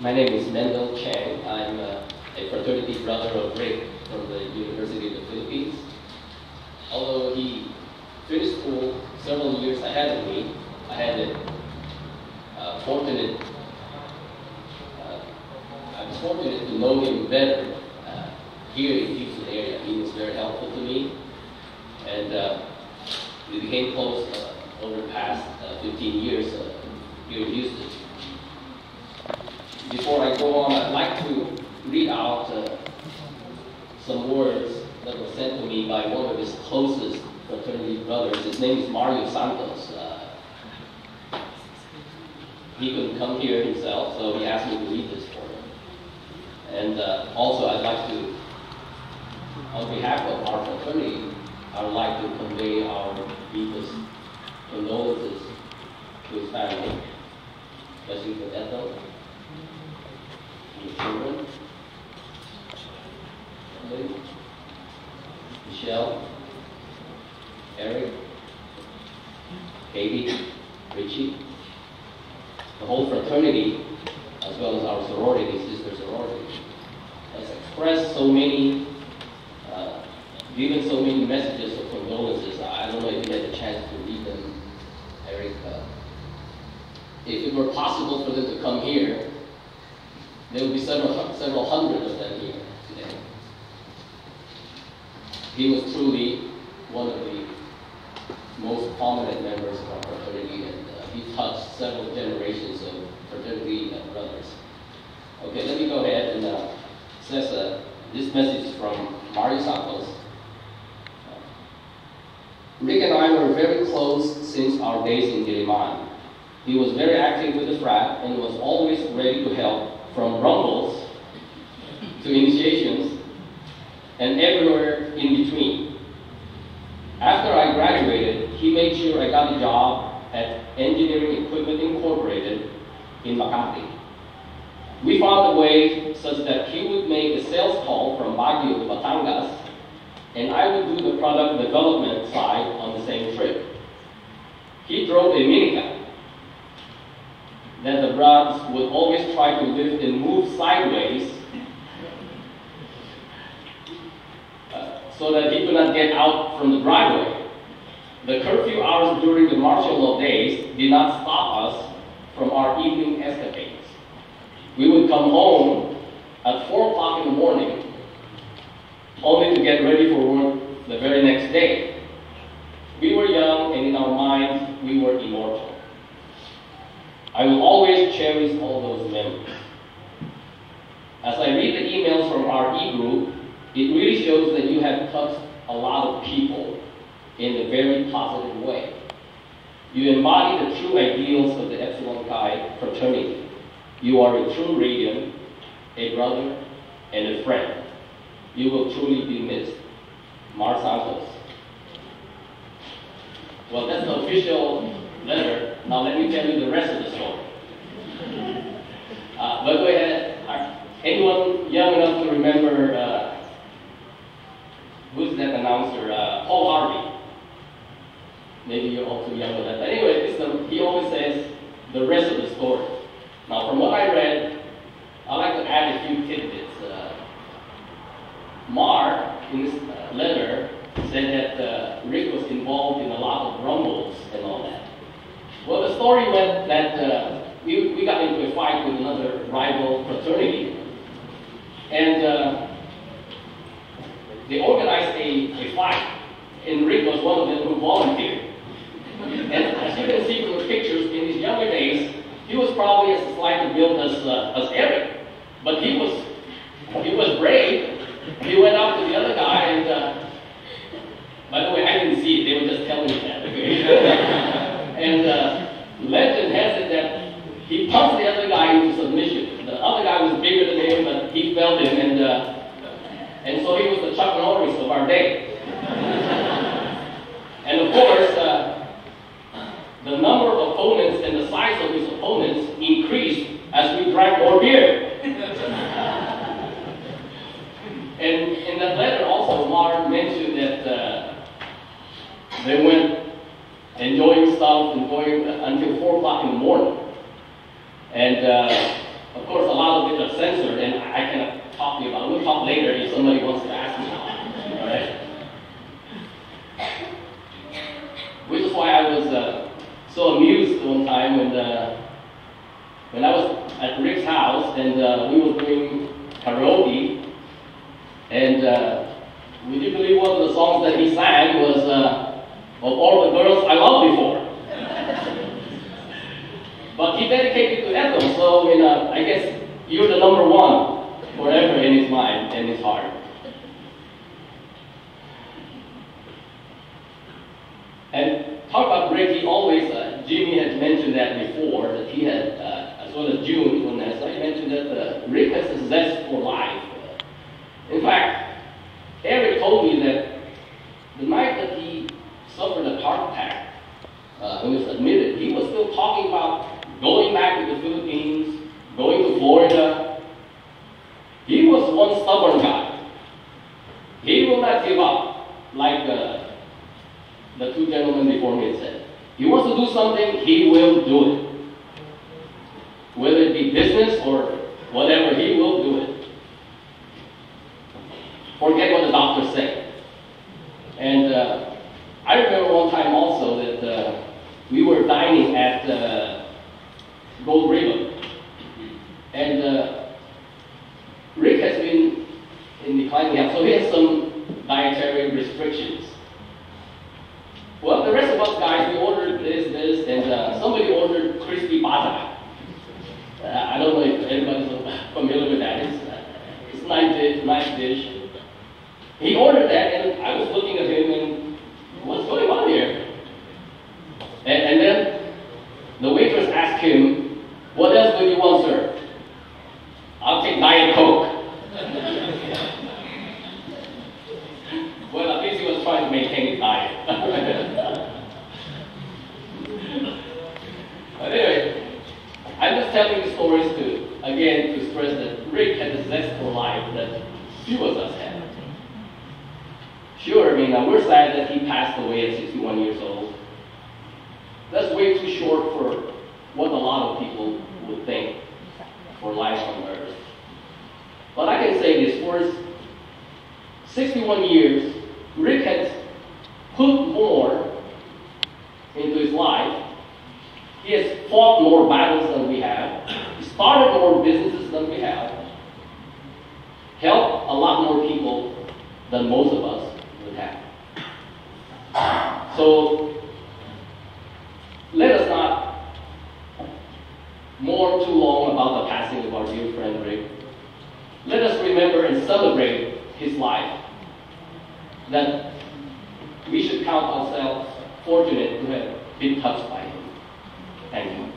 My name is Mendel Cheng. I'm a fraternity brother of Ric from the University of the Philippines. Although he finished school several years ahead of me, I had I was fortunate to know him better here in Houston area. He was very helpful to me, and we became close over the past 15 years here in Houston. Before I go on, I'd like to read out some words that were sent to me by one of his closest fraternity brothers. His name is Mario Santos. He couldn't come here himself, so he asked me to read this for him. And also, I'd like to, on behalf of our fraternity, I would like to convey our deepest condolences to his family, especially for Ethel, his children, Michelle, Eric, Katie, Richie, the whole fraternity, as well as our sorority, sister sorority, has expressed so many, given so many messages of condolences. I don't know if you had a chance to read them, Eric. If it were possible for them to come here, there would be several hundred of them here today. He was truly one of the most prominent members of our fraternity, and he touched several generations of fraternity brothers. Okay, let me go ahead and says this message is from Mario Santos. Ric and I were very close since our days in Diliman. He was very active with the frat and was always ready to help, from rumbles to initiations and everywhere in between. After I graduated, he made sure I got a job at Engineering Equipment Incorporated in Makati. We found a way such that he would make a sales call from Baguio to Batangas, and I would do the product development side on the same trip. He drove a minivan that the brothers would always try to lift and move sideways so that he could not get out from the driveway. The curfew hours during the martial law days did not stop us from our evening escapades. We would come home at 4 o'clock in the morning, only to get ready for work the very next day. We were young, and in our minds, we were immortal. I will always cherish all those memories. As I read the emails from our e-group, it really shows that you have touched a lot of people in a very positive way. You embody the true ideals of the Epsilon Chi fraternity. You are a true Radian, a brother, and a friend. You will truly be missed. Mar Santos. Well, that's the official letter. Now let me tell you the rest of the story. But go ahead. Anyone young enough to remember who's that announcer? Paul Harvey. Maybe you're all too young for that. But anyway, he always says the rest of the story. Now, from what I read, I'd like to add a few tidbits. Mar, in this letter, said that Ric was involved in a lot of rumbles and all that. Well, the story went that we got into a fight with another rival fraternity, and they organized a fight, and Ric was one of them who volunteered. And as you can see from the pictures, in his younger days, he was probably as slightly built as Eric, but he was brave. He went up to the other guy, and by the way, I didn't see it. They were just telling me that. Okay? And legend has it that he punched the other guy into submission. The other guy was bigger than him, but he felt him, and so he was the Chuck Norris of our day. And of course, the number of opponents and the size of his opponents increased as we drank more beer. And in that letter also, Mar mentioned that they went and south and going until 4 o'clock in the morning. And of course, a lot of it are censored, and I cannot talk to you about it. We'll talk later if somebody wants to ask me now. All right? Which is why I was so amused one time when I was at Ric's house and we were doing karaoke, and would you believe one of the songs that he sang was of all the girls I loved before. But he dedicated to Ethel, so I guess you're the number one forever in his mind and his heart. And talk about Ric, he always, Jimmy had mentioned that before, that he had, as well as June, when I mentioned that Ric has a zest for life. In fact, Eric told me that the night that he suffered a heart attack, when he was admitted, he was still talking about going back to the Philippines, going to Florida. He was one stubborn guy. He will not give up, like the two gentlemen before me said. He wants to do something, he will do it. Whether it be business or whatever, he will do it. Forget what the doctor said. And I remember one time also that we were dining at Gold River. And Ric has been in declining health, so he has some dietary restrictions. Well, the rest of us guys, we ordered this, and somebody ordered crispy pata. I don't know if anybody's familiar with that. It's a nice dish. He ordered that, and I was looking at him, and what's going on here? And then the waitress asked him, "What else do you want, sir?" "I'll take Diet Coke." Well, at least he was trying to maintain his diet. But anyway, I'm just telling the stories to stress that Ric had a zest for life that few of us have. Sure, we're sad that he passed away at 61 years old. That's way too short for what a lot of people would think for life on earth. But I can say this, for his 61 years, Ric has put more into his life. He has fought more battles than we have, started more businesses than we have, helped a lot more people than most of us would have. So let us not mourn too long about the passing of our dear friend Ric. Let us remember and celebrate his life, that we should count ourselves fortunate to have been touched by him. Thank you.